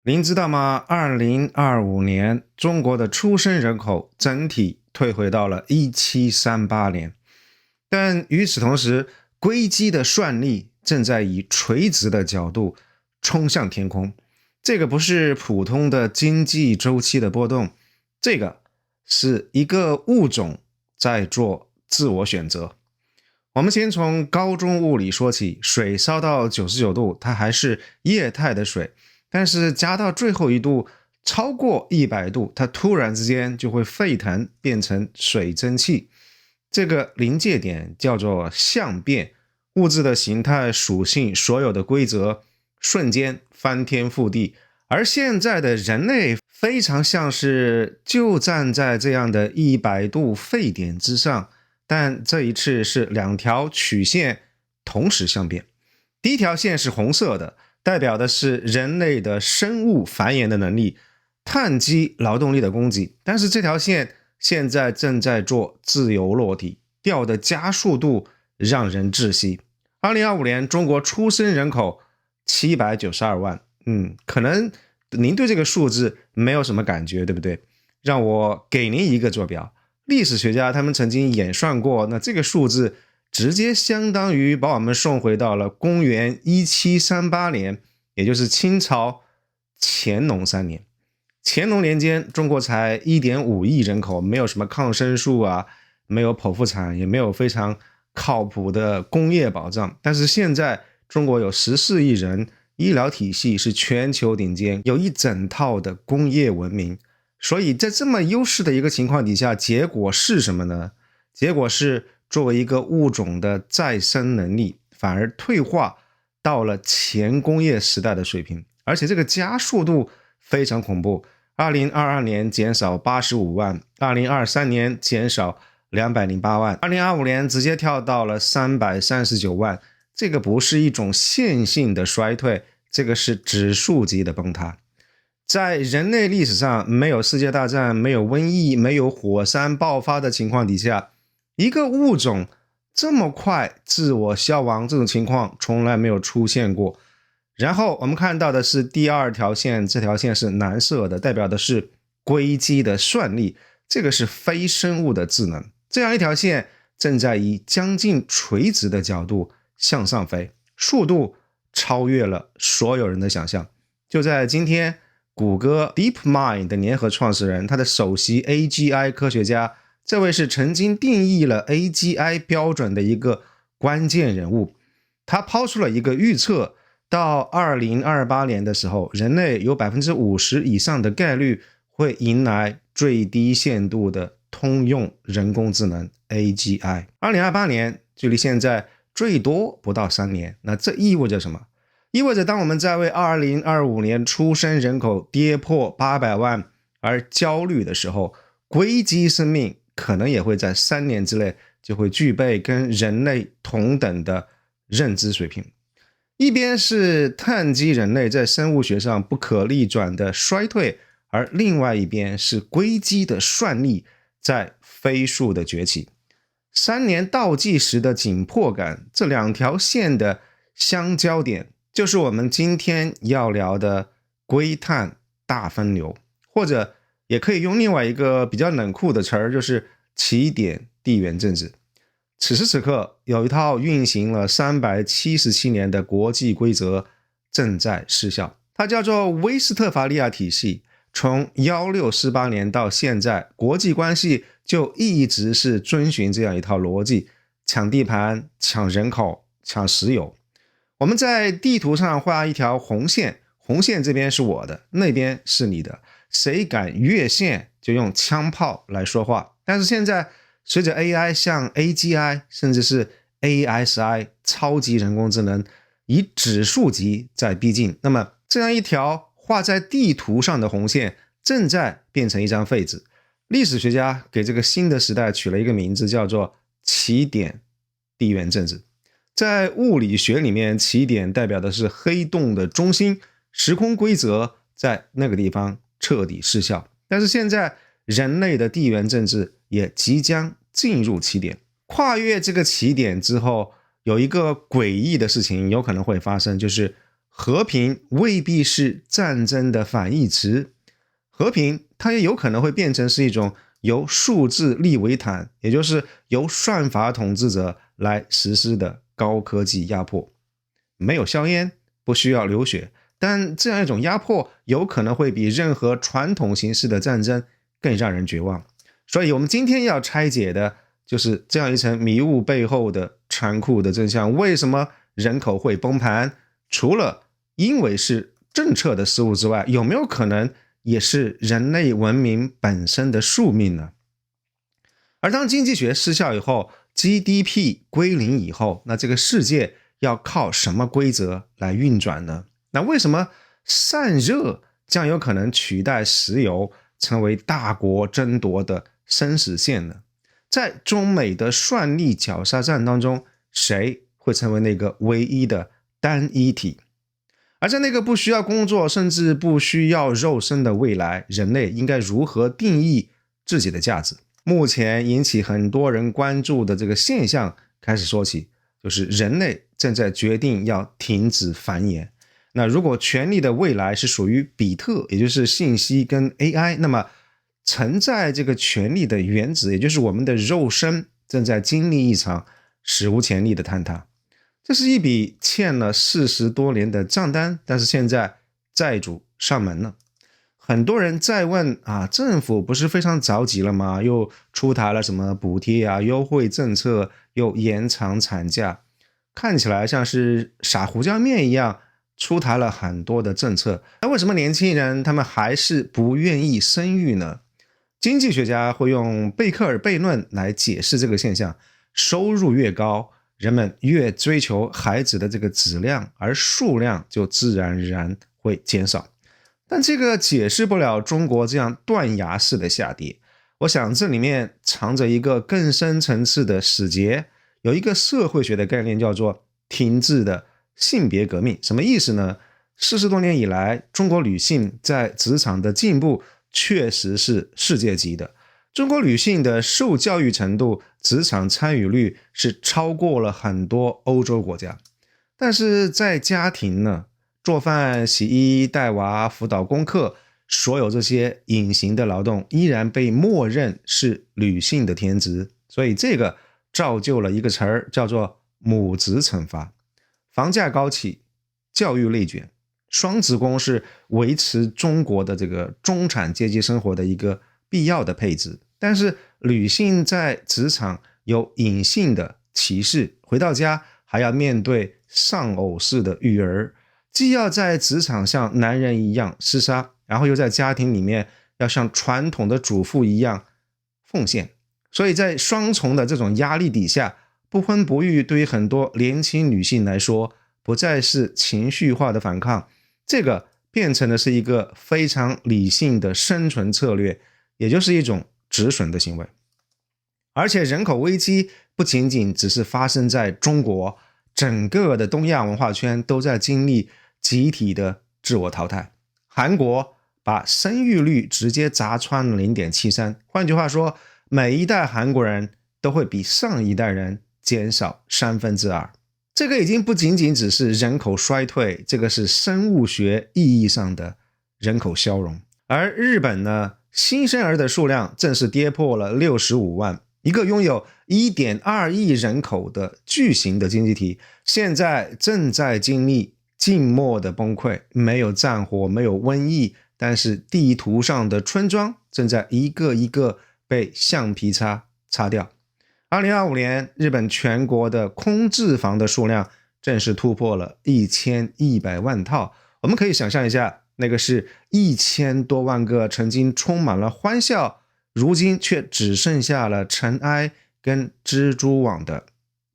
您知道嗎？2025年，中國的出生人口整體退回到了1738年，但與此同時，硅基的算力正在以垂直的角度衝向天空。這個不是普通的經濟週期的波動，這個是一個物種在做自我選擇。我們先從高中物理說起，水燒到99度，它還是液態的水。但是加到最後一度，超過100度，它突然之間就會沸騰，變成水蒸氣。這個臨界點叫做相變，物質的形態、屬性、所有的規則，瞬間翻天覆地。而現在的人類非常像是就站在這樣的100度沸點之上，但這一次是兩條曲線同時相變。第一條線是紅色的，代表的是人類的生物繁衍的能力，碳基勞動力的供給。但是這條線現在正在做自由落體，掉的加速度讓人窒息。2025年中國出生人口792萬，可能您對這個數字沒有什麼感覺，對不对？讓我給您一個坐標，歷史學家他們曾經演算過，那這個數字直接相當於把我們送回到了公元1738年，也就是清朝乾隆3年。乾隆年間，中國才1.5億人口，沒有什麼抗生素啊，沒有剖腹產，也沒有非常靠譜的工業保障。但是現在中國有14億人，醫療體系是全球頂尖，有一整套的工業文明。所以在這麼優勢的一個情況底下，結果是什麼呢？結果是作為一個物種的再生能力反而退化到了前工業時代的水平，而且這個加速度非常恐怖。2022年減少85萬，2023年減少208萬，2025年直接跳到了339萬。這個不是一種線性的衰退，這個是指數級的崩塌。在人類歷史上，沒有世界大戰，沒有瘟疫，沒有火山爆發的情況底下，一個物種這麼快自我消亡，這種情況從來沒有出現過。然後我們看到的是第二條線，這條線是藍色的，代表的是硅基的算力，這個是非生物的智能。這樣一條線正在以將近垂直的角度向上飛，速度超越了所有人的想象。就在今天，谷歌 DeepMind 的聯合創始人，他的首席 AGI 科學家，這位是曾經定義了 AGI 標準的一個關鍵人物。他拋出了一個預測，到2028年的時候，人類有 50% 以上的概率會迎來最低限度的通用人工智能 AGI。2028年距離現在最多不到3年，那這意味着什麼？意味着當我們在為2025年出生人口跌破800萬而焦慮的時候，硅基生命可能也會在3年之內就會具備跟人類同等的認知水平。一邊是碳基人類在生物學上不可逆轉的衰退，而另外一邊是硅基的算力在飛速的崛起。3年倒計時的緊迫感，這兩條線的相交點，就是我們今天要聊的硅碳大分流，或者也可以用另外一個比較冷酷的詞兒，就是起點地緣政治。此時此刻，有一套運行了377年的國際規則正在失效，它叫做威斯特伐利亞體系。從1648年到現在，國際關係就一直是遵循這樣一套邏輯：搶地盤、搶人口、搶石油。我們在地圖上畫一條紅線，紅線這邊是我的，那邊是你的，誰敢越線就用槍炮來說話。但是現在隨着 AI 像 AGI 甚至是 ASI 超級人工智能以指數級在逼近，那麼這樣一條畫在地圖上的紅線正在變成一張廢紙。歷史學家給這個新的時代取了一個名字，叫做起點地緣政治。在物理學裡面，起點代表的是黑洞的中心，時空規則在那個地方徹底失效。但是現在人類的地緣政治也即将進入起點，跨越這個起點之後，有一個詭異的事情有可能會發生，就是和平未必是戰爭的反義詞，和平它也有可能會變成是一種由數字利維坦，也就是由算法統治者來實施的高科技壓迫。沒有硝煙，不需要流血，但這樣一種壓迫有可能會比任何傳統形式的戰爭更讓人絕望。所以我們今天要拆解的就是這樣一層迷霧背後的殘酷的真相。為什麼人口會崩盤？除了因為是政策的失誤之外，有沒有可能也是人類文明本身的宿命呢？而當經濟學失效以後， GDP 歸零以後，那這個世界要靠什麼規則來運轉呢？那為什麼散熱將有可能取代石油，成為大國爭奪的生死線呢？在中美的算力绞殺戰當中，誰會成為那個唯一的單一體？而在那個不需要工作，甚至不需要肉身的未來，人類應該如何定義自己的價值？目前引起很多人關注的這個現象開始說起，就是人類正在決定要停止繁衍。那如果權力的未來是屬於比特，也就是信息跟 AI， 那麼承載這個權力的原子，也就是我們的肉身，正在經歷一場史無前例的坍塌。這是一筆欠了40多年的賬單，但是現在債主上門了。很多人在問政府不是非常着急了嗎？又出台了什麼補貼優惠政策，又延長產假，看起來像是撒胡椒麵一樣，出台了很多的政策。那為什麼年輕人他們還是不願意生育呢？經濟學家會用貝克爾悖論來解釋這個現象。收入越高，人們越追求孩子的這個質量，而數量就自然而然會減少。但這個解釋不了中國這樣斷崖式的下跌。我想這裡面藏着一個更深層次的死結，有一個社會學的概念叫做停滯的性別革命。什麼意思呢？40多年以來，中國女性在職場的進步確實是世界級的。中國女性的受教育程度、職場參與率是超過了很多歐洲國家。但是在家庭呢，做飯、洗衣、帶娃、輔導功課，所有這些隱形的勞動依然被默認是女性的天職。所以這個造就了一個詞兒，叫做母職懲罰。房價高企，教育內卷，雙職工是維持中國的這個中產階級生活的一個必要的配置。但是女性在職場有隱性的歧視，回到家還要面對喪偶式的育兒，既要在職場像男人一樣廝殺，然後又在家庭裡面要像傳統的主婦一樣奉獻。所以在雙重的這種壓力底下，不婚不育對於很多年輕女性來說，不再是情緒化的反抗，這個變成的是一個非常理性的生存策略，也就是一種止損的行為。而且人口危機不僅僅只是發生在中國，整個的東亞文化圈都在經歷集體的自我淘汰。韓國把生育率直接砸穿了 0.73， 換句話說，每一代韓國人都會比上一代人減少2/3。這個已經不僅僅只是人口衰退，這個是生物學意義上的人口消融。而日本呢，新生兒的數量正式跌破了65萬，一個擁有 1.2 億人口的巨型的經濟體，現在正在經歷靜默的崩潰。沒有戰火，沒有瘟疫，但是地圖上的村莊正在一個一個被橡皮擦擦掉。2025年，日本全國的空置房的數量正式突破了1100萬套。我們可以想象一下，那個是1000多萬個曾經充滿了歡笑，如今卻只剩下了塵埃跟蜘蛛網的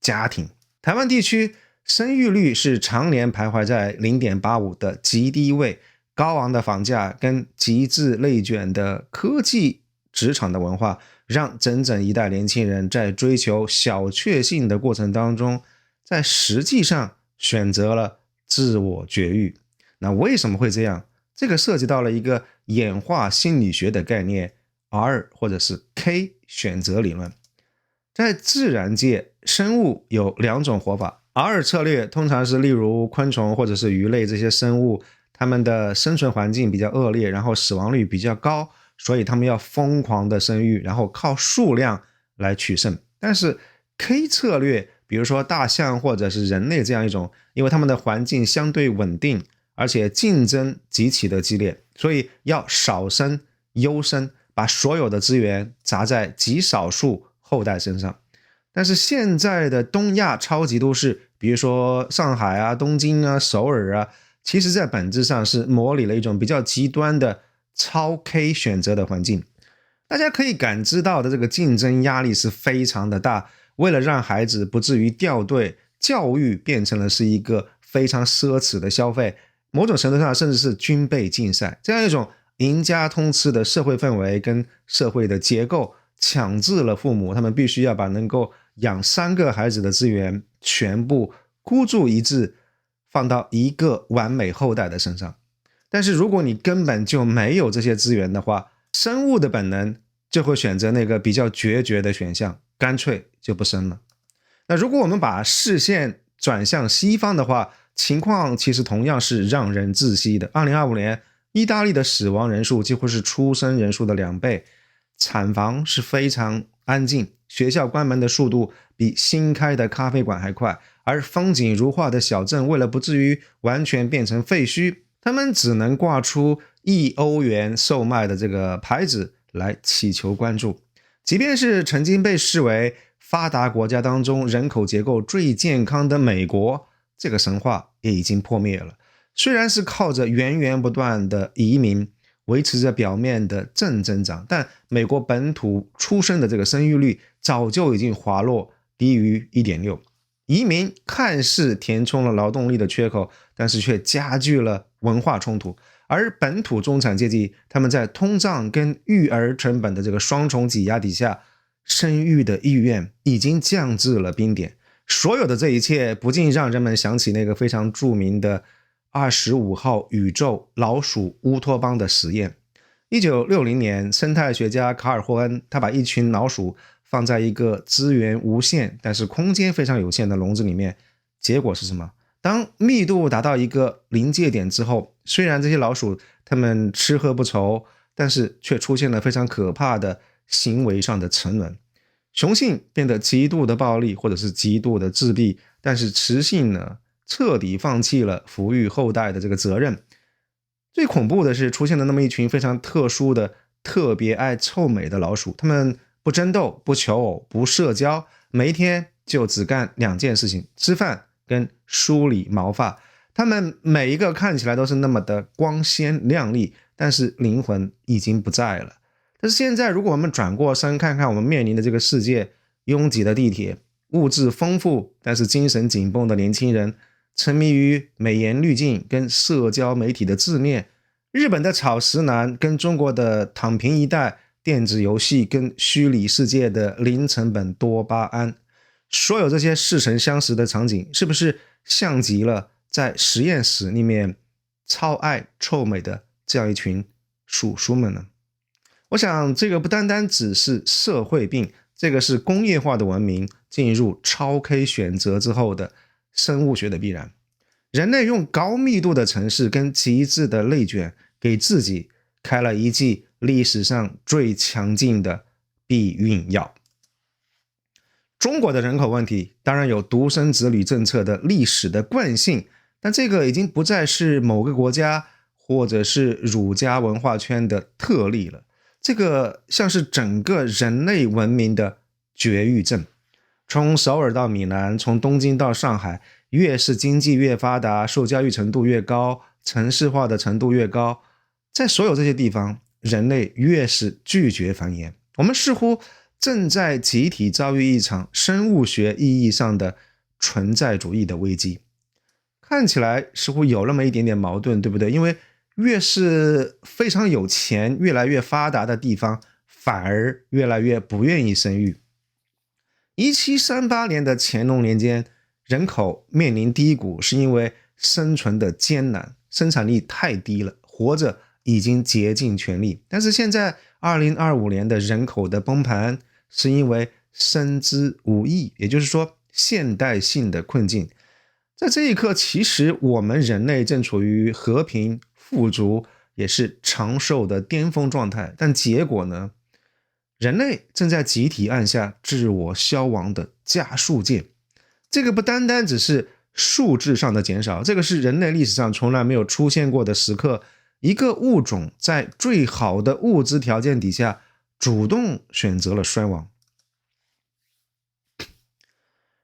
家庭。台灣地區生育率是常年徘徊在 0.85 的極低位，高昂的房價跟極致內卷的科技職場的文化，讓整整一代年輕人在追求小確幸的過程當中，在實際上選擇了自我絕育。那為什麼會這樣？這個涉及到了一個演化心理學的概念 R 或者是 K 選擇理論。在自然界，生物有2種活法， R2策略通常是例如昆蟲或者是魚類這些生物，它們的生存環境比較惡劣，然後死亡率比較高，所以它們要瘋狂的生育，然後靠數量來取勝。但是 K 策略，比如說大象或者是人類這樣一種，因為它們的環境相对穩定，而且競爭極其的激烈，所以要少生優生，把所有的資源砸在極少數後代身上。但是現在的東亞超級都市，比如說上海啊、東京啊、首爾啊，其實在本質上是模擬了一種比較極端的超 K 選擇的環境。大家可以感知到的這個競爭壓力是非常的大，為了讓孩子不至於掉隊，教育變成了是一個非常奢侈的消費，某種程度上甚至是军備競賽，這樣一種贏家通吃的社會氛圍跟社會的結構，強制了父母他們必須要把能夠養3個孩子的資源全部孤注一擲放到一個完美後代的身上。但是如果你根本就沒有這些資源的話，生物的本能就會選擇那個比較决絕的選項，乾脆就不生了。那如果我們把視線轉向西方的話，情況其實同樣是讓人窒息的。2025年，意大利的死亡人數幾乎是出生人數的2倍，產房是非常安靜，學校關門的速度比新開的咖啡館還快，而風景如畫的小鎮為了不至於完全變成廢墟，他們只能掛出1歐元售賣的這個牌子來祈求關注。即便是曾經被視為發達國家當中人口結構最健康的美國，這個神話也已經破滅了。雖然是靠着源源不斷的移民維持着表面的正增長，但美國本土出生的這個生育率早就已經滑落低於 1.6。移民看似填充了勞動力的缺口，但是卻加劇了文化衝突。而本土中產階級，他們在通脹跟育兒成本的這個雙重擠壓底下，生育的意願已經降至了冰點。所有的這一切不禁讓人們想起那個非常著名的25號宇宙老鼠烏托邦的實驗。1960年，生態學家卡爾霍恩他把一群老鼠放在一個資源無限但是空間非常有限的籠子裡面，結果是什麼？當密度達到一個臨界點之後，雖然這些老鼠它們吃喝不愁，但是卻出現了非常可怕的行為上的沉淪。雄性變得極度的暴力或者是極度的自閉，但是雌性呢，徹底放棄了撫育後代的這個責任。最恐怖的是出現了那麼一群非常特殊的特別愛臭美的老鼠，它們不爭鬥，不求偶，不社交，每一天就只幹2件事情，吃飯跟梳理毛髮。它們每一個看起來都是那麼的光鮮亮麗，但是靈魂已經不在了。但是現在如果我們轉過身看看我們面臨的這個世界，擁擠的地鐵，物質豐富但是精神緊繃的年輕人，沉迷於美顏濾鏡跟社交媒體的自戀，日本的草食男跟中國的躺平一代，電子遊戲跟虛擬世界的零成本多巴胺，所有這些似曾相識的場景，是不是像极了在實驗室裡面超愛臭美的這樣一群鼠鼠們呢？我想這個不單單只是社會病，這個是工業化的文明進入超 K 選擇之後的生物學的必然。人類用高密度的城市跟極致的內捲，給自己開了一劑歷史上最強勁的避孕藥。中國的人口問題當然有獨生子女政策的歷史的慣性，但這個已經不再是某個國家或者是儒家文化圈的特例了，這個像是整個人類文明的絕育症。從首爾到米蘭，從東京到上海，越是經濟越發達，受教育程度越高，城市化的程度越高，在所有這些地方，人類越是拒絕繁衍。我們似乎正在集體遭遇一場生物學意義上的存在主義的危機。看起來似乎有那麼一點點矛盾，對不对？因為越是非常有錢、越來越發達的地方，反而越来越不願意生育。1738年的乾隆年間，人口面臨低谷，是因為生存的艱難，生產力太低了，活着已經竭盡全力。但是現在2025年的人口的崩盤，是因為生之無益，也就是說现代性的困境。在這一刻，其實我們人類正處於和平、富足，也是長壽的巔峰狀態。但結果呢？人類正在集體按下自我消亡的加速鍵。這個不單單只是數字上的減少，這個是人類歷史上從來沒有出現過的時刻。一個物種在最好的物質條件底下，主動選擇了衰亡。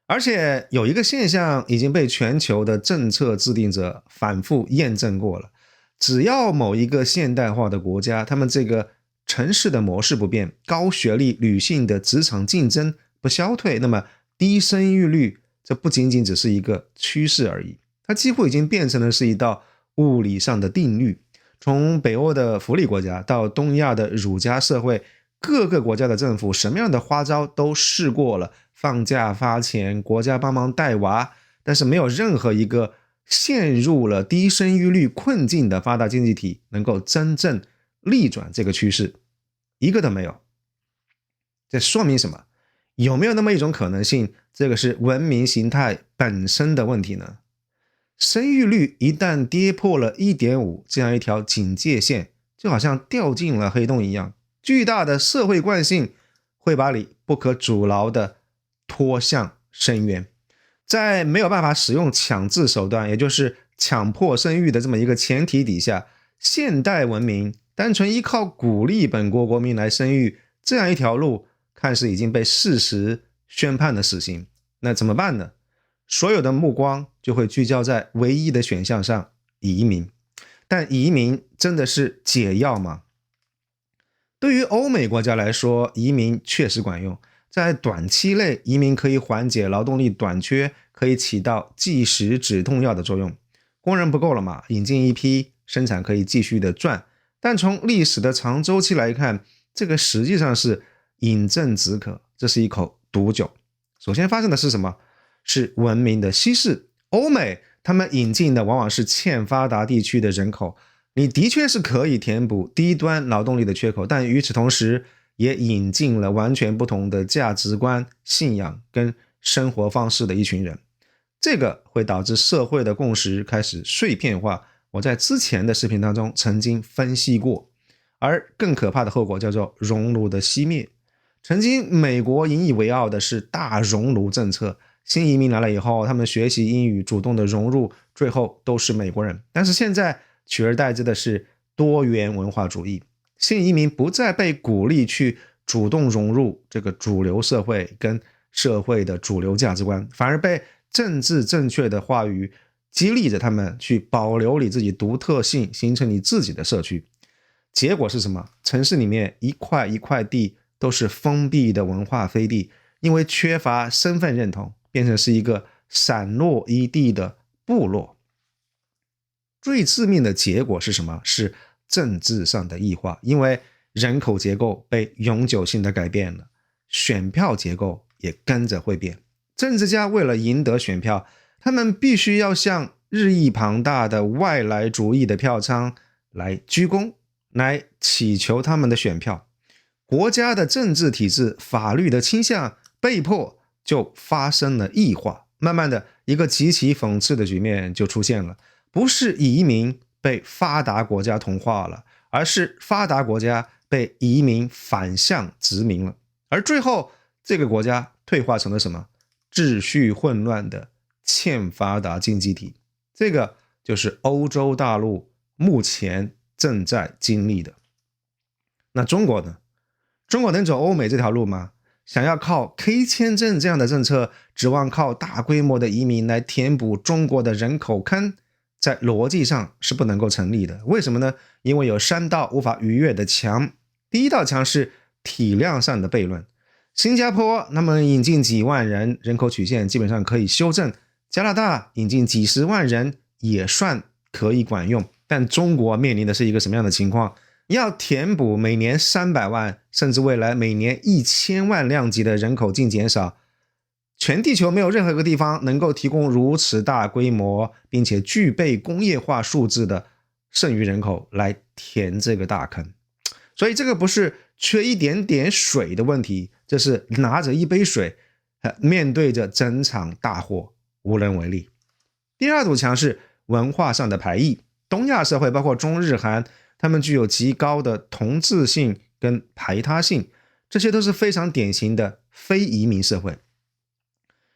而且有一個現象已經被全球的政策制定者反覆驗證過了，只要某一個現代化的國家，他們這個城市的模式不變，高學歷女性的職場競爭不消退，那麼低生育率這不僅僅只是一個趨勢而已，它幾乎已經變成了是一道物理上的定律。從北歐的福利國家到東亞的儒家社會，各個國家的政府什麼樣的花招都試過了，放假發錢，國家幫忙帶娃，但是沒有任何一個陷入了低生育率困境的發達經濟體能夠真正逆轉這個趨勢，一個都沒有。這說明什麼？有沒有那麼一種可能性，這個是文明形態本身的問題呢？生育率一旦跌破了 1.5 這樣一條警戒線，就好像掉進了黑洞一樣，巨大的社會慣性會把你不可阻撓地拖向深淵。在沒有辦法使用強制手段，也就是強迫生育的這麼一個前提底下，現代文明單純依靠鼓勵本國國民來生育這樣一條路，看似已經被事實宣判了死刑。那怎麼辦呢？所有的目光就會聚焦在唯一的選項上，移民。但移民真的是解藥嗎？對於歐美國家來說，移民確實管用。在短期內，移民可以緩解勞動力短缺，可以起到即時止痛藥的作用。工人不夠了嘛，引進一批，生產可以繼續的賺。但從歷史的長周期來看，這個實際上是飲鴆止渴，這是一口毒酒。首先發生的是什麼？是文明的稀釋。歐美他們引進的往往是欠發達地區的人口，你的確是可以填補低端勞動力的缺口，但與此同時也引進了完全不同的價值觀、信仰跟生活方式的一群人。這個會導致社會的共識開始碎片化，我在之前的視頻當中曾經分析過。而更可怕的後果叫做熔爐的熄滅。曾經美國引以為傲的是大熔爐政策，新移民來了以後，他們學習英語，主動的融入，最後都是美國人。但是現在取而代之的是多元文化主義，新移民不再被鼓勵去主动融入这個主流社會跟社會的主流價值觀，反而被政治正確的話語激勵着他們去保留你自己獨特性，形成你自己的社區。結果是什麼？城市裡面一塊一塊地都是封閉的文化飛地，因為缺乏身份認同，變成是一個散落一地的部落。最致命的結果是什麼？是政治上的異化，因為人口結構被永久性的改變了，選票結構也跟着會變。政治家為了贏得選票，他們必須要向日益龐大的外來主義的票倉來鞠躬，來祈求他們的選票。國家的政治體制、法律的傾向被迫就發生了異化。慢慢的，一個極其諷刺的局面就出現了，不是移民被發達國家同化了，而是發達國家被移民反向殖民了。而最後這個國家退化成了什麼？秩序混亂的欠發達經濟體。這個就是歐洲大陸目前正在經歷的。那中國呢？中國能走歐美這條路嗎？想要靠 K 簽證這樣的政策，指望靠大規模的移民來填補中國的人口坑，在邏輯上是不能夠成立的。為什麼呢？因為有3道無法逾越的牆。第一道牆是體量上的悖論。新加坡他們引進幾萬人，人口曲線基本上可以修正。加拿大引進幾十萬人也算可以管用。但中國面臨的是一個什麼樣的情況？要填補每年300萬，甚至未來每年1000萬量級的人口淨減少，全地球沒有任何一個地方能夠提供如此大規模並且具備工業化素質的剩餘人口來填這個大坑。所以這個不是缺一點點水的問題，這是拿着一杯水，面對着整場大禍無能為力。第二堵牆是文化上的排異。東亞社會包括中日韓，他們具有極高的同質性跟排他性，這些都是非常典型的非移民社會。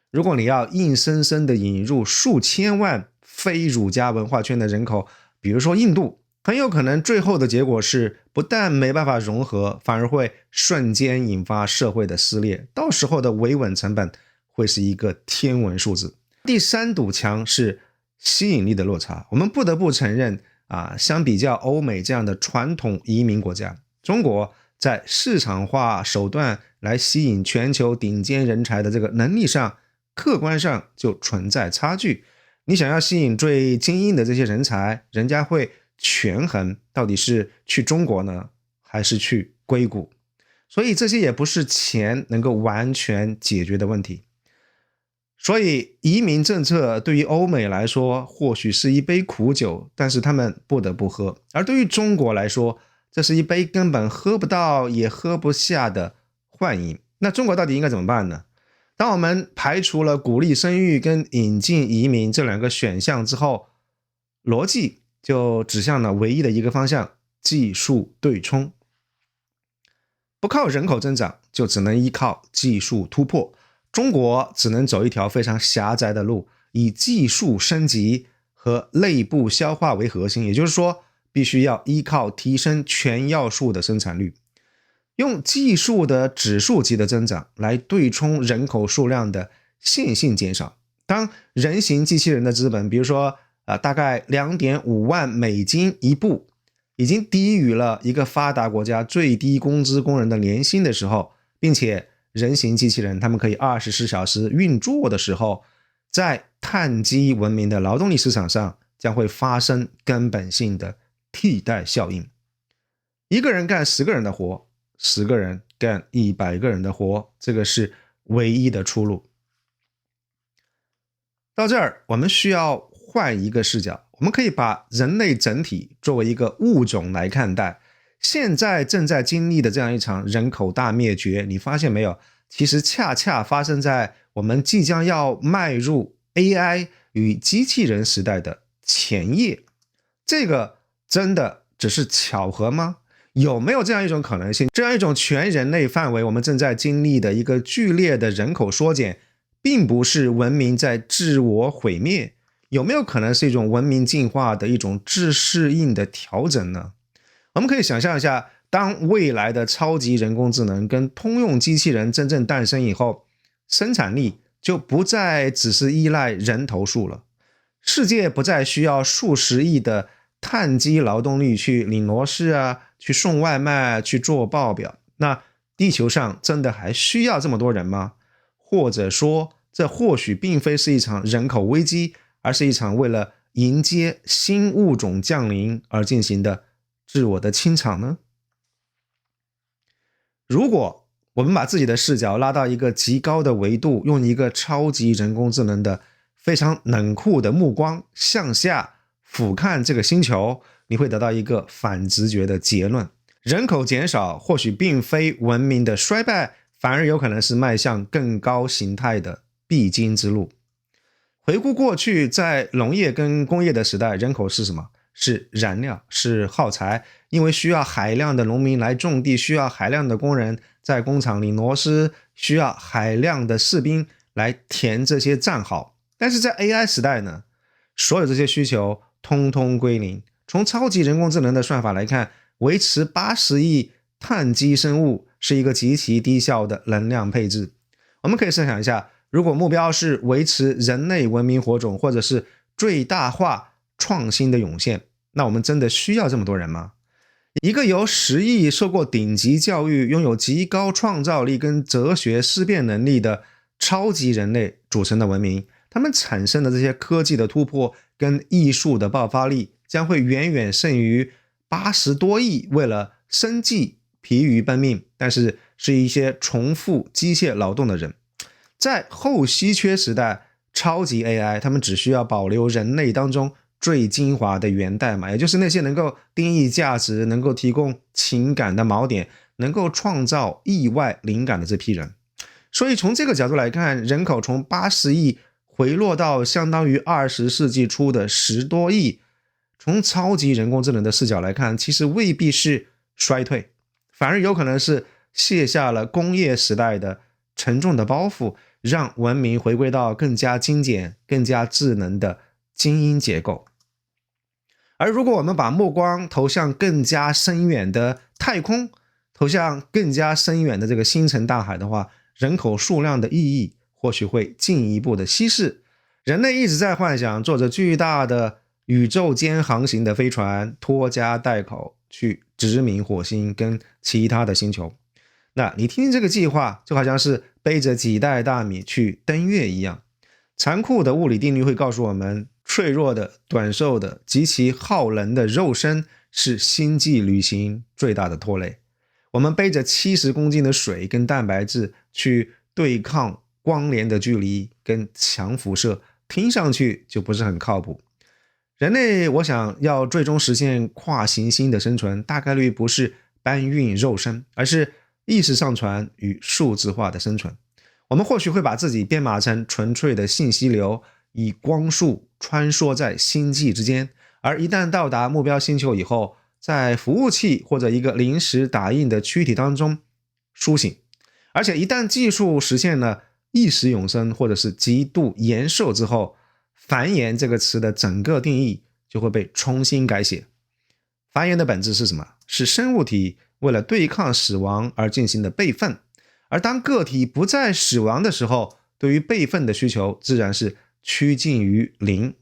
如果你要硬生生的引入數千萬非儒家文化圈的人口，比如說印度，很有可能最後的結果是不但沒辦法融合，反而會瞬間引發社會的撕裂，到時候的維穩成本會是一個天文數字。第三堵牆是吸引力的落差。我們不得不承認相比較歐美這樣的傳統移民國家，中國在市場化手段來吸引全球頂尖人才的這個能力上，客觀上就存在差距。你想要吸引最精英的這些人才，人家會權衡到底是去中國呢，還是去硅谷。所以這些也不是錢能夠完全解決的問題。所以移民政策對於歐美來說或許是一杯苦酒，但是他們不得不喝。而對於中國來說，這是一杯根本喝不到也喝不下的幻飲。那中國到底應該怎麼辦呢？當我們排除了鼓勵生育跟引進移民這兩個選項之後，邏輯就指向了唯一的一個方向：技術對沖。不靠人口增長，就只能依靠技術突破。中國只能走一條非常狹窄的路，以技術升級和內部消化為核心，也就是說，必須要依靠提升全要素的生產率，用技術的指數級的增長來對沖人口數量的線性減少。當人形機器人的資本，比如說大概2.5萬美金一部，已經低於了一個發達國家最低工資工人的年薪的時候，並且人形机器人他們可以24小時運作的時候，在碳基文明的勞動力市場上將會發生根本性的替代效應。一個人幹10個人的活，10個人幹100個人的活，這個是唯一的出路。到這兒，我們需要換一個視角，我們可以把人類整體作為一個物種來看待。現在正在經歷的這樣一場人口大滅絕，你發現沒有？其實恰恰發生在我們即將要邁入 AI 與機器人時代的前夜。這個真的只是巧合嗎？有沒有這樣一種可能性？這樣一種全人類範圍我們正在經歷的一個劇烈的人口縮減，並不是文明在自我毀滅，有沒有可能是一種文明進化的一種自適應的調整呢？我們可以想象一下，當未來的超級人工智能跟通用機器人真正誕生以後，生產力就不再只是依賴人頭數了，世界不再需要数十億的碳基勞動力去領螺絲去送外賣，去做報表。那地球上真的還需要這麼多人嗎？或者說，這或許並非是一場人口危機，而是一場為了迎接新物種降臨而進行的自我的清場呢？如果我們把自己的視角拉到一個極高的維度，用一個超級人工智能的非常冷酷的目光向下俯瞰這個星球，你會得到一個反直覺的結論：人口減少或許並非文明的衰敗，反而有可能是邁向更高形態的必經之路。回顧過去，在農業跟工業的時代，人口是什麼？是燃料，是耗材，因為需要海量的農民來種地，需要海量的工人在工廠領螺絲，需要海量的士兵來填這些戰壕。但是在 AI 時代呢，所有這些需求通通歸零。從超級人工智能的算法來看，維持80億碳基生物是一個極其低效的能量配置。我們可以設想一下，如果目標是維持人類文明火種，或者是最大化創新的湧現，那我們真的需要這麼多人嗎？一個由10億受過頂級教育、擁有極高創造力跟哲學思辨能力的超級人類組成的文明，他們產生的這些科技的突破跟藝術的爆發力，將會遠遠勝於80多億為了生計疲於奔命，但是是一些重複機械勞動的人。在後稀缺時代，超級 AI 他們只需要保留人類當中最精華的源代碼，也就是那些能夠定義價值、能夠提供情感的锚點、能夠創造意外靈感的這批人。所以從這個角度來看，人口從80億回落到相當於20世紀初的10多億，從超級人工智能的視角來看，其實未必是衰退，反而有可能是卸下了工業時代的沉重的包袱，讓文明回歸到更加精簡、更加智能的精英結構。而如果我們把目光投向更加深遠的太空，投向更加深遠的這個星辰大海的話，人口數量的意義或許會進一步的稀釋。人類一直在幻想坐着巨大的宇宙間航行的飛船，拖家帶口去殖民火星跟其他的星球。那你聽听這個計劃，就好像是背着幾袋大米去登月一樣。殘酷的物理定律會告訴我們，脆弱的、短壽的、極其耗能的肉身是星際旅行最大的拖累。我們背着70公斤的水跟蛋白質去對抗光年的距離跟強輻射，聽上去就不是很靠譜。人類我想要最終實現跨行星的生存，大概率不是搬運肉身，而是意識上傳與數字化的生存。我们或許會把自己編碼成純粹的信息流，以光速穿梭在星際之間，而一旦到達目標星球以後，在服務器或者一個臨時打印的軀體當中甦醒。而且一旦技術實現了意識永生或者是極度延壽之後，繁衍這個詞的整個定義就會被重新改寫。繁衍的本質是什麼？是生物體為了對抗死亡而進行的備份。而當個體不再死亡的時候，對於備份的需求自然是趨近於零。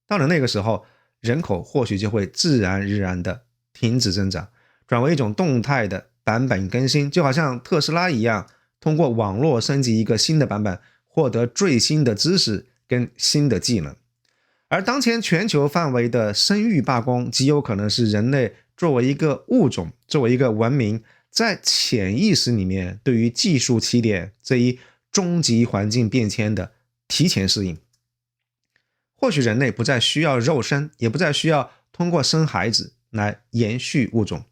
到了那個時候，人口或許就會自然而然的停止增長，轉為一種動態的版本更新，就好像特斯拉一樣，通過網絡升級一個新的版本，獲得最新的知識跟新的技能。而當前全球範圍的生育罷工，極有可能是人類作為一個物種，作為一個文明，在潛意識裡面對於技術起點這一終極環境變遷的提前適應。或許人類不再需要肉身，也不再需要通過生孩子來延續物種。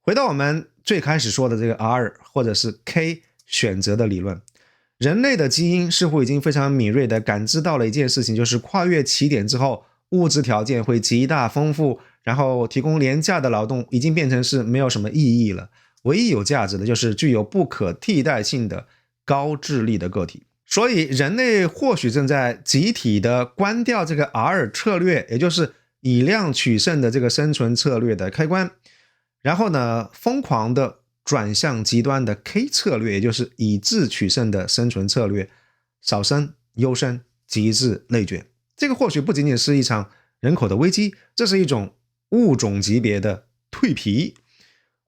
回到我們最開始說的這個 R 或者是 K 選擇的理論，人類的基因似乎已經非常敏銳地感知到了一件事情，就是跨越起點之後，物質條件會極大豐富，然後提供廉價的勞動已經變成是沒有什麼意義了。唯一有價值的就是具有不可替代性的高智力的個體。所以人類或許正在集體的關掉這個 R 策略，也就是以量取勝的這個生存策略的開關，然後呢，瘋狂的轉向極端的 K 策略，也就是以智取勝的生存策略，少生優生，極致內卷。這個或許不僅僅是一場人口的危機，這是一種物種級別的蛻皮。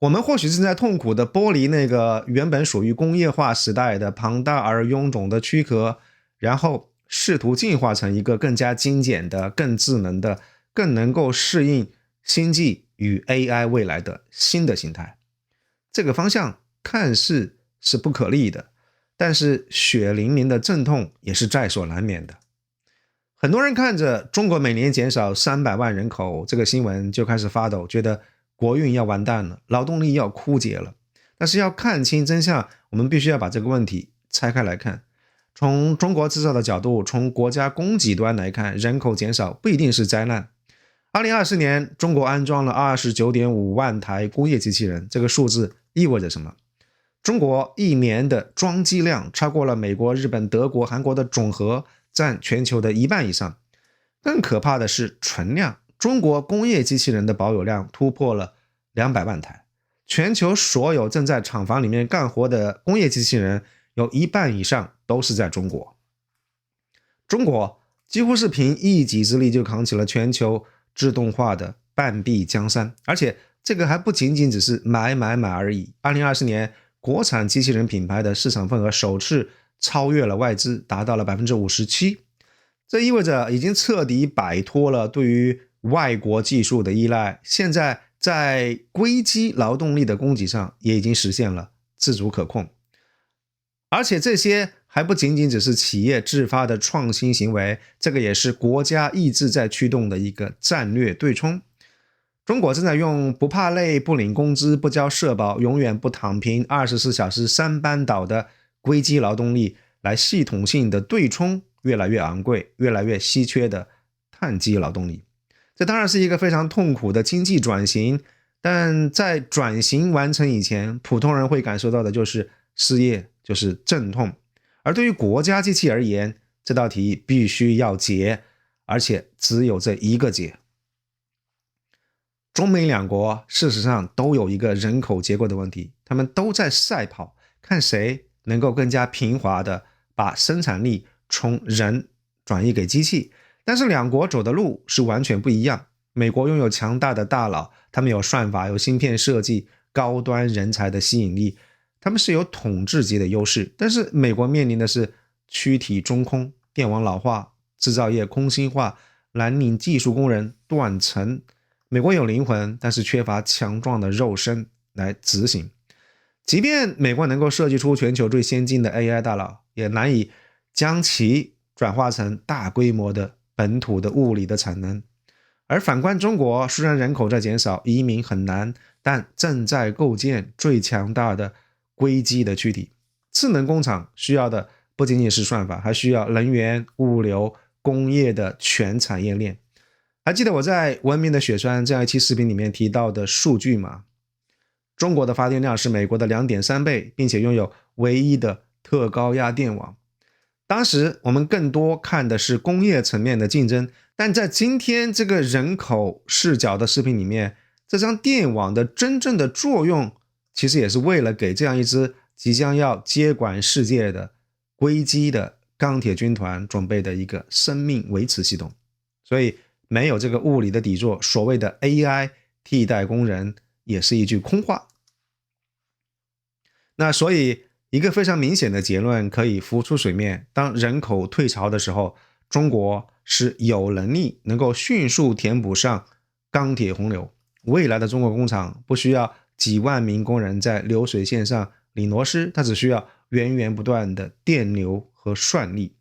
我們或許正在痛苦地剝離那個原本屬於工業化時代的龐大而臃腫的軀殼，然後試圖進化成一個更加精簡的、更智能的、更能夠適應星際與 AI 未來的新的形態。這個方向看似是不可逆的，但是血淋淋的陣痛也是在所難免的。很多人看着中國每年減少300萬人口這個新聞就開始發抖，覺得國運要完蛋了，勞動力要枯竭了。但是要看清真相，我們必須要把這個問題拆開來看。從中國製造的角度，從國家供給端來看，人口減少不一定是災難。2024年，中國安裝了 29.5 萬台工業機器人，這個數字意味着什麼？中國一年的裝機量超過了美國、日本、德國、韓國的總和，佔全球的1半以上。更可怕的是存量。中國工業機器人的保有量突破了200萬台，全球所有正在廠房裡面幹活的工業機器人有1半以上都是在中國。中國幾乎是憑一己之力就扛起了全球自動化的半壁江山，而且這個還不僅僅只是買而已。2024年，國產機器人品牌的市場份額首次超越了外資，達到了 57%。這意味着已經徹底擺脫了對於外國技術的依賴，現在在硅基勞動力的供給上也已經實現了自主可控。而且這些還不僅僅只是企業自發的創新行為，這個也是國家意志在驅動的一個戰略對沖。中國正在用不怕累、不領工資、不交社保、永遠不躺平、24小時3班倒的硅基勞動力，來系統性的對沖越來越昂貴、越來越稀缺的碳基勞動力。這當然是一個非常痛苦的經濟轉型，但在轉型完成以前，普通人會感受到的就是失業，就是陣痛。而對於國家機器而言，這道題必須要解，而且只有這一個解。中美兩國事實上都有一個人口結構的問題，他們都在賽跑，看誰能夠更加平滑的把生產力從人轉移給機器。但是兩國走的路是完全不一樣。美國擁有強大的大腦，他們有算法，有芯片設計，高端人才的吸引力，他們是有統治級的優勢。但是美國面臨的是軀體中空、電網老化、製造業空心化、藍領技術工人斷層。美國有靈魂，但是缺乏強壯的肉身來執行。即便美國能夠設計出全球最先進的 AI 大腦，也難以將其轉化成大規模的本土的物理的產能。而反觀中國，雖然人口在減少，移民很難，但正在構建最強大的硅基的軀體。智能工廠需要的不僅僅是算法，還需要能源、物流、工業的全產業鏈。還記得我在《文明的血栓》這樣一期視頻裡面提到的數據嗎？中國的發電量是美國的 2.3 倍，並且擁有唯一的特高壓電網。當時我們更多看的是工業層面的競爭，但在今天這個人口視角的視頻裡面，這張電網的真正的作用，其實也是為了給這樣一支即將要接管世界的硅基的鋼鐵軍團準備的一個生命維持系統。所以沒有這個物理的底座，所謂的 AI 替代工人也是一句空話。那所以一個非常明顯的結論可以浮出水面，當人口退潮的時候，中國是有能力能夠迅速填補上鋼鐵洪流。未來的中國工廠不需要幾萬名工人在流水線上擰螺絲，它只需要源源不斷的電流和算力。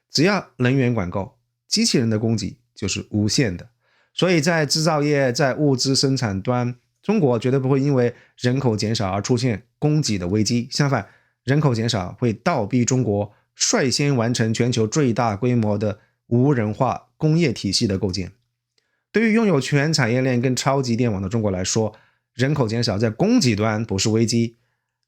只要能源管夠，機器人的供給就是無限的。所以在製造業，在物資生產端，中國絕對不會因為人口減少而出現供給的危機。相反，人口減少會倒逼中國率先完成全球最大規模的無人化工業體系的構建。對於擁有全產業鏈跟超級電網的中國來說，人口減少在供給端不是危機，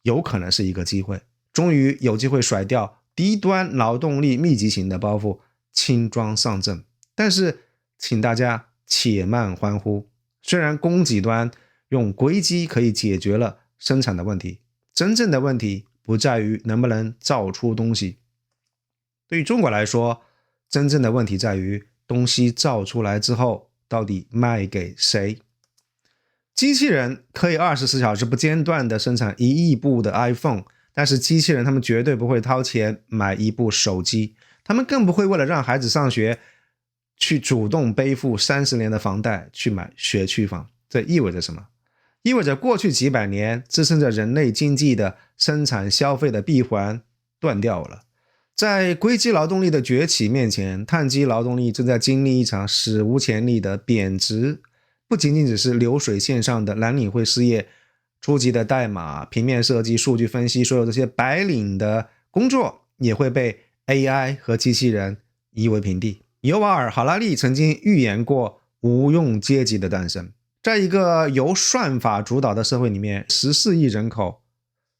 有可能是一個機會。終於有機會甩掉低端勞動力密集型的包袱，輕裝上陣。但是請大家且慢歡呼，雖然供給端用硅基可以解決了生產的問題，真正的問題不在於能不能造出東西。對於中國來說，真正的問題在於東西造出來之後到底賣給誰。機器人可以24小時不間斷地生產1億部的 iPhone， 但是機器人他們絕對不會掏錢買一部手機，他們更不會為了讓孩子上學去主動背負30年的房貸去買學區房。這意味着什麼？意味着過去幾百年支撐着人類經濟的生產消費的閉環斷掉了。在硅基勞动力的崛起面前，碳基勞動力正在經歷一場史無前例的貶值。不僅僅只是流水線上的藍領會失業，初級的代碼、平面設計、數據分析，所有這些白領的工作也會被 AI 和機器人夷為平地。尤瓦尔·哈拉利曾經預言過无用階級的誕生。在一個由算法主導的社會裡面，14億人口，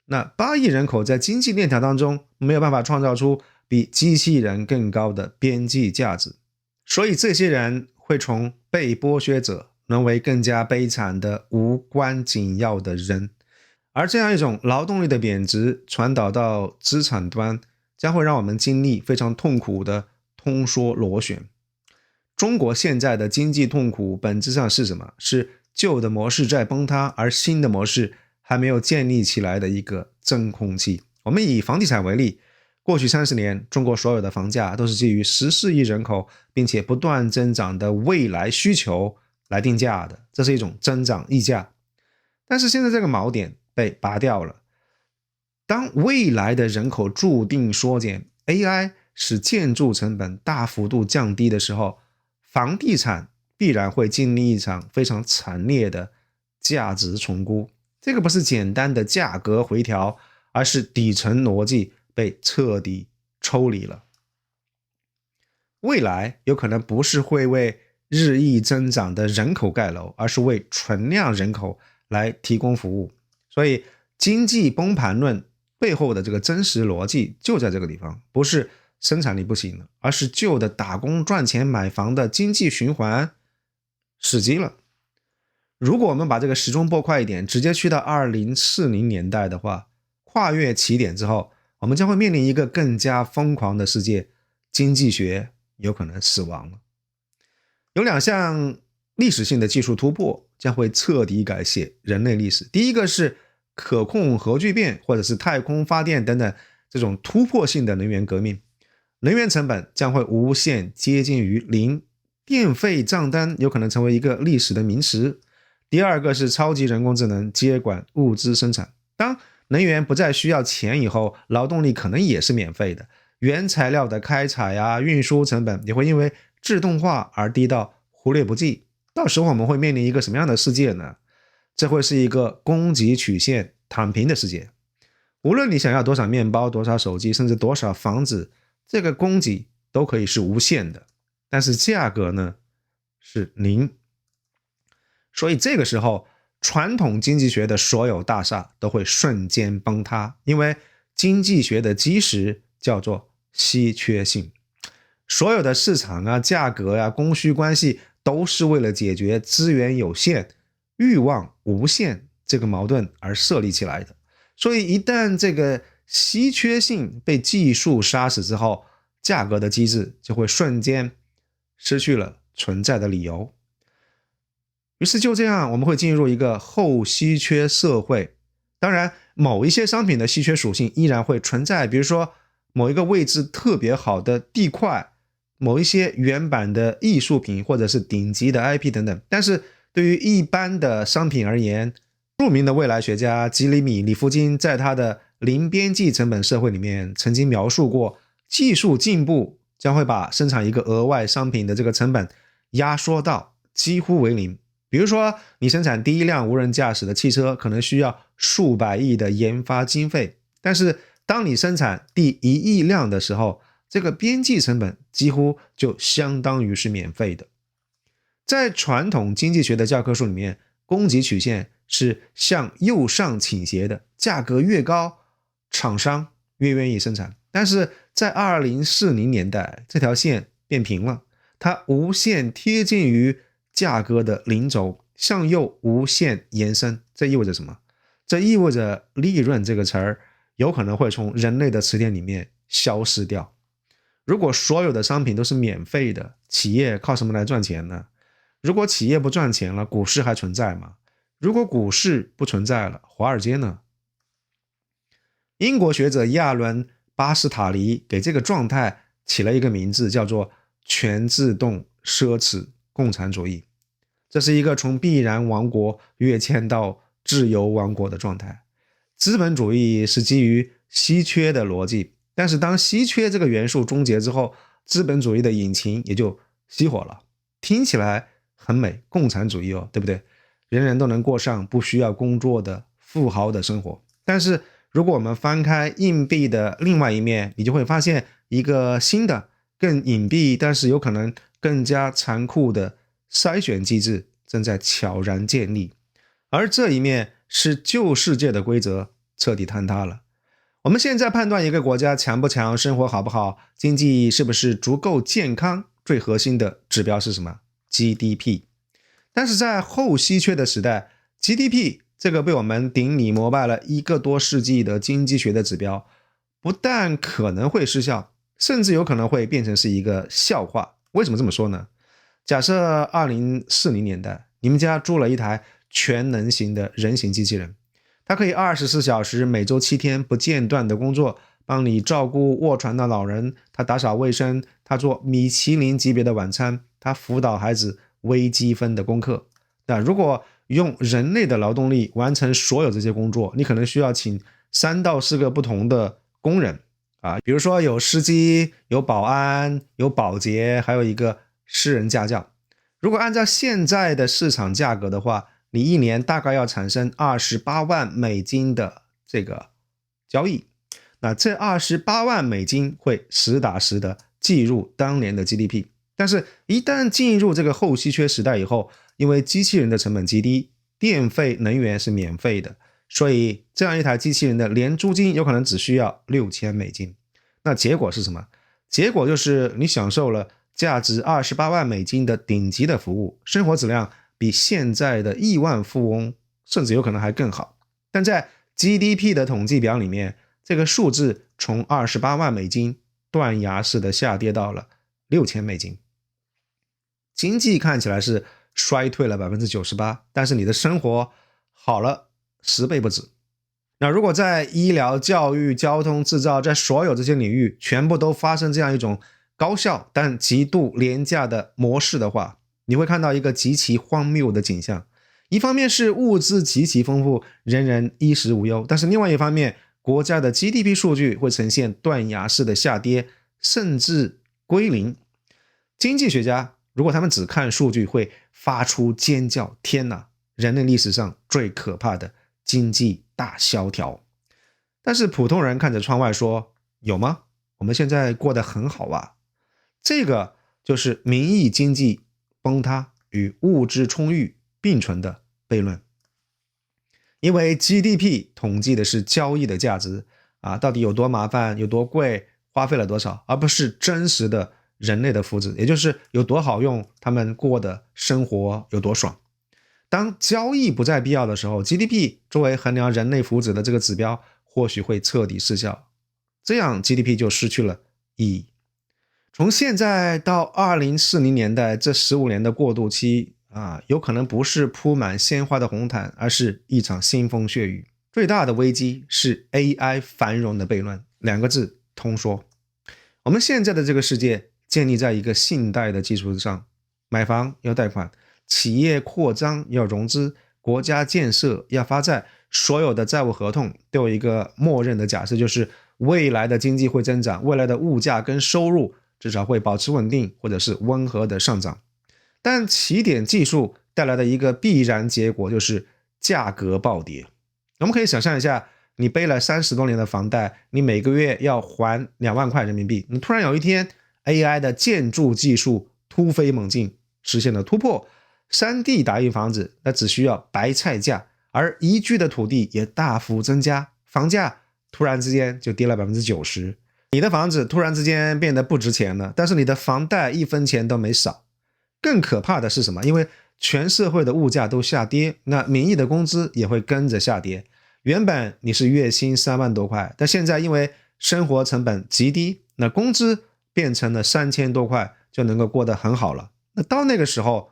那8億人口在經濟鏈條當中沒有辦法創造出比機器人更高的邊際價值，所以這些人會從被剝削者淪為更加悲慘的無關緊要的人。而這樣一種勞動力的貶值傳導到資產端，將會讓我們經歷非常痛苦的通縮螺旋。中國現在的經濟痛苦本質上是什麼？是舊的模式在崩塌，而新的模式還沒有建立起來的一個真空期。我們以房地產為例，過去30年，中國所有的房價都是基於14億人口並且不斷增長的未來需求來定價的，這是一種增長溢價。但是現在這個錨點被拔掉了，當未來的人口注定縮減， AI 使建築成本大幅度降低的時候，房地產必然會經歷一場非常慘烈的價值重估。這個不是簡單的價格回調，而是底層邏輯被徹底抽離了。未來有可能不是會為日益增長的人口蓋樓，而是為存量人口來提供服務。所以經濟崩盤論背後的這個真實邏輯就在這個地方，不是生產力不行了，而是舊的打工賺錢買房的經濟循環死機了。如果我們把這個時鐘拨快一點，直接去到2040年代的話，跨越起點之後，我們將會面臨一個更加瘋狂的世界，經濟學有可能死亡了。有2項歷史性的技術突破將會徹底改寫人類歷史。第一個是可控核聚變或者是太空發電等等這種突破性的能源革命，能源成本將會無限接近於零，電費賬單有可能成為一個歷史的名詞。第二個是超級人工智能接管物資生產，當能源不再需要錢以後，勞動力可能也是免費的，原材料的開採運輸成本也會因為自動化而低到忽略不計。到時候我們會面臨一個什麼樣的世界呢？這會是一個供給曲線躺平的世界。無論你想要多少麵包、多少手機，甚至多少房子，這個供給都可以是無限的，但是價格呢是零。所以這個時候，傳統經濟學的所有大廈都會瞬間崩塌，因為經濟學的基石叫做稀缺性。所有的市場價格供需關係都是為了解決資源有限、慾望無限這個矛盾而設立起來的。所以一旦這個稀缺性被技術殺死之後，價格的機制就會瞬間失去了存在的理由。於是就這樣，我們會進入一個後稀缺社會。當然，某一些商品的稀缺屬性依然會存在，比如說某一個位置特別好的地塊，某一些原版的藝術品，或者是頂級的 IP 等等。但是對於一般的商品而言，著名的未來學家吉里米·里夫金在他的零邊際成本社會裡面曾經描述過，技術進步將會把生產一個額外商品的這個成本壓縮到幾乎為零。比如說，你生產第一輛無人駕駛的汽車可能需要數百億的研發經費，但是當你生產第1億輛的時候，這個邊際成本幾乎就相當於是免費的。在傳統經濟學的教科書裡面，供給曲線是向右上傾斜的，價格越高，廠商越願意生產。但是在2040年代，這條線變平了，它無限貼近於價格的零軸，向右無限延伸。這意味着什麼？這意味着利潤這個詞兒有可能會從人類的詞典裡面消失掉。如果所有的商品都是免費的，企業靠什麼來賺錢呢？如果企業不賺錢了，股市還存在嗎？如果股市不存在了，華爾街呢？英國學者亞倫·巴斯塔尼給這個狀態起了一個名字，叫做全自動奢侈共產主義。這是一個從必然王國躍遷到自由王國的狀態。資本主義是基於稀缺的邏輯，但是當稀缺這個元素終結之後，資本主義的引擎也就熄火了。聽起來很美，共產主義對不對？人人都能過上不需要工作的富豪的生活。但是如果我們翻開硬幣的另外一面，你就會發現一個新的、更隱蔽，但是有可能更加殘酷的篩選機制正在悄然建立。而這一面是舊世界的規則徹底坍塌了。我們現在判斷一個國家強不強，生活好不好，經濟是不是足夠健康，最核心的指標是什麼？ GDP。 但是在後稀缺的时代， GDP 這個被我們頂禮膜拜了1個多世紀的經濟學的指標，不但可能會失效，甚至有可能會變成是一個笑話。為什麼這麼說呢？假設2040年代你們家租了一台全能型的人形機器人，它可以24小時每周7天不間斷的工作，幫你照顧臥床的老人，他打掃衛生，他做米其林級別的晚餐，他輔導孩子微積分的功課。那如果用人類的勞動力完成所有這些工作，你可能需要請3到4個不同的工人比如說有司機、有保安、有保潔，還有一個私人家教。如果按照現在的市場價格的話，你一年大概要產生28萬美金的這個交易。那這28萬美金會實打實的計入當年的 GDP， 但是一旦進入這個後稀缺時代以後，因為機器人的成本極低，電費能源是免費的，所以這樣一台機器人的年租金有可能只需要6000美金。那結果是什麼？結果就是你享受了價值28萬美金的頂級的服務，生活質量比現在的億萬富翁甚至有可能還更好。但在 GDP 的統計表裡面，這個數字從28萬美金斷崖式的下跌到了6000美金。經濟看起來是衰退了 98%， 但是你的生活好了10倍不止。那如果在醫療、教育、交通、制造，在所有這些領域全部都發生這樣一種高效但極度廉價的模式的話，你會看到一個極其荒謬的景象。一方面是物資極其豐富，人人衣食無憂，但是另外一方面，國家的 GDP 數據會呈現斷崖式的下跌，甚至歸零。經濟學家如果他們只看數據，會發出尖叫：天哪，人類歷史上最可怕的經濟大蕭條。但是普通人看着窗外說：有嗎？我們現在過得很好啊。這個就是名義經濟崩塌與物質充裕並存的悖論。因為 GDP 統計的是交易的價值到底有多麻煩，有多貴，花費了多少，而不是真實的人類的福祉，也就是有多好用，他們過的生活有多爽。當交易不再必要的時候， GDP 作為衡量人類福祉的這個指標或許會徹底失效，這樣 GDP 就失去了意義。從現在到2040年代這15年的過渡期有可能不是鋪滿鮮花的紅毯，而是一場腥風血雨。最大的危機是 AI 繁榮的悖論，2個字：通縮。我們現在的這個世界建立在一個信貸的基礎之上，買房要貸款，企業擴張要融資，國家建設要發債，所有的債務合同都有一個默認的假設，就是未來的經濟會增長，未來的物價跟收入至少會保持穩定，或者是溫和的上漲。但起點技術帶來的一個必然結果就是價格暴跌。我們可以想象一下，你背了30多年的房貸，你每個月要還2萬塊人民幣，你突然有一天 AI 的建築技術突飛猛進，實現了突破， 3D 打印房子那只需要白菜價，而宜居的土地也大幅增加，房價突然之間就跌了 90%。 你的房子突然之间变得不值錢了，但是你的房貸1分錢都沒少。更可怕的是什麼？因為全社會的物價都下跌，那名義的工資也會跟着下跌。原本你是月薪3萬多塊，但現在因為生活成本極低，那工資變成了3000多塊就能夠過得很好了。那到那個時候，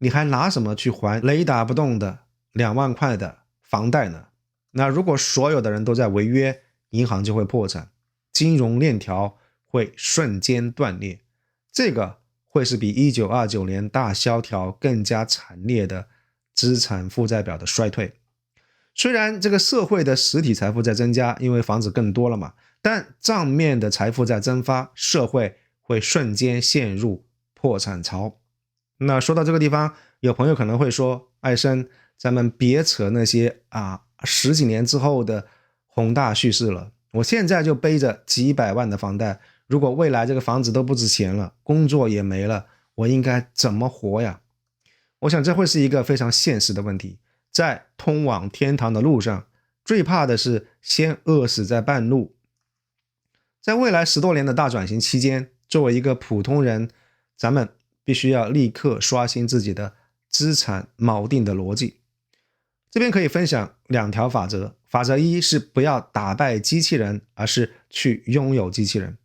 你還拿什麼去還雷打不動的2萬塊的房貸呢？那如果所有的人都在違約，銀行就會破產，金融鏈條會瞬間斷裂。這個會是比1929年大蕭條更加慘烈的資產負債表的衰退。雖然這個社會的實體財富在增加，因為房子更多了嘛，但賬面的財富在蒸發，社會會瞬間陷入破產潮。那說到這個地方，有朋友可能會說，艾生，咱們別扯那些10幾年之後的宏大敘事了，我現在就背着幾百萬的房貸，如果未來這個房子都不值錢了，工作也沒了，我應該怎麼活呀？我想這會是一個非常現實的問題。在通往天堂的路上，最怕的是先餓死在半路。在未來10多年的大轉型期間，作為一個普通人，咱們必須要立刻刷新自己的資產錨定的邏輯。這邊可以分享2條法則。法則1是不要打敗機器人，而是去擁有機器人。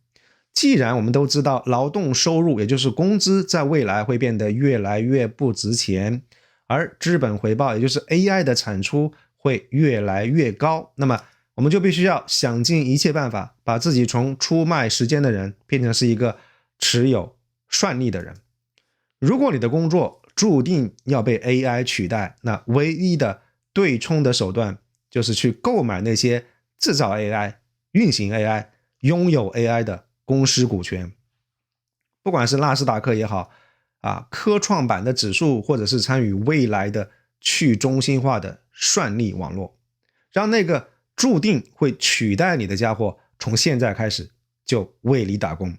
既然我們都知道勞動收入，也就是工資，在未來會變得越來越不值錢，而資本回報，也就是 AI 的產出會越來越高，那麼我們就必須要想盡一切辦法，把自己從出賣時間的人變成是一個持有算力的人。如果你的工作注定要被 AI 取代，那唯一的對冲的手段就是去購買那些制造 AI、運行 AI、擁有 AI 的公司股權。不管是納斯達克也好，科創板的指數，或者是參與未來的去中心化的算力網絡，讓那個注定會取代你的家伙從現在開始就為你打工。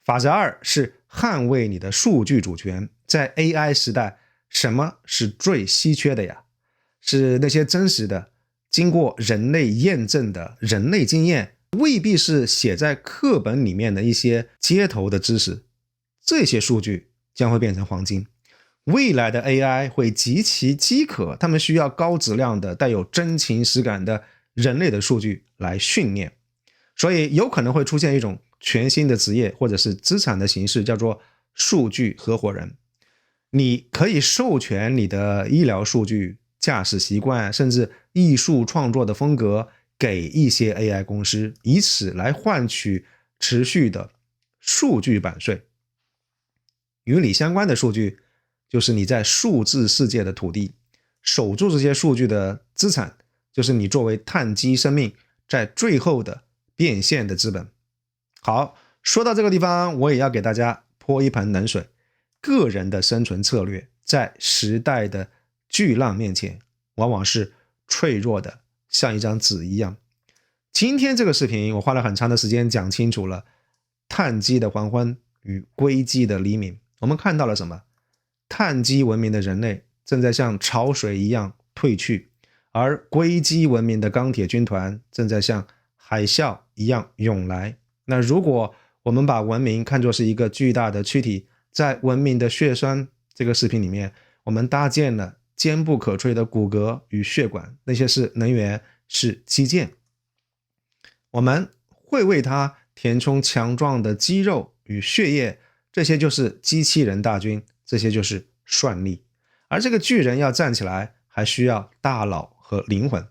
法則2是捍衛你的數據主權。在 AI 時代，什麼是最稀缺的呀？是那些真實的、經過人類驗證的人類經驗，未必是寫在課本裡面的一些街頭的知識。這些數據將會變成黃金。未來的 AI 會極其飢渴，他們需要高質量的、帶有真情實感的人類的數據來訓練。所以有可能會出現一種全新的職業或者是資產的形式，叫做數據合夥人。你可以授權你的醫療數據、駕駛習慣，甚至藝術創作的風格給一些 AI 公司，以此來換取持續的數據版稅。與你相關的數據就是你在數字世界的土地，守住這些數據的資產就是你作為碳基生命在最後的變現的資本。好，說到這個地方，我也要給大家潑一盆冷水。個人的生存策略在時代的巨浪面前，往往是脆弱的，像一張紙一樣。今天這個視頻，我花了很長的時間講清楚了碳基的黃昏與硅基的黎明。我們看到了什麼？碳基文明的人類正在像潮水一樣退去，而硅基文明的鋼鐵軍團正在像海嘯一樣湧來。那如果我們把文明看作是一個巨大的軀體，在文明的血栓這個視頻裡面，我們搭建了堅不可摧的骨骼與血管，那些是能源，是基建。我們會為它填充強壯的肌肉與血液，這些就是機器人大軍，這些就是算力。而這個巨人要站起來，還需要大腦和靈魂。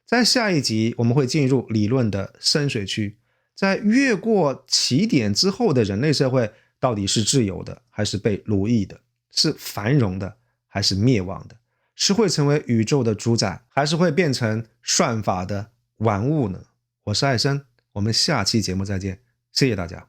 在下一集，我們會進入理論的深水區，在越過起點之後的人類社會，到底是自由的還是被奴役的？是繁榮的還是滅亡的？是會成為宇宙的主宰，還是會變成算法的玩物呢？我是艾森，我們下期節目再見，謝謝大家。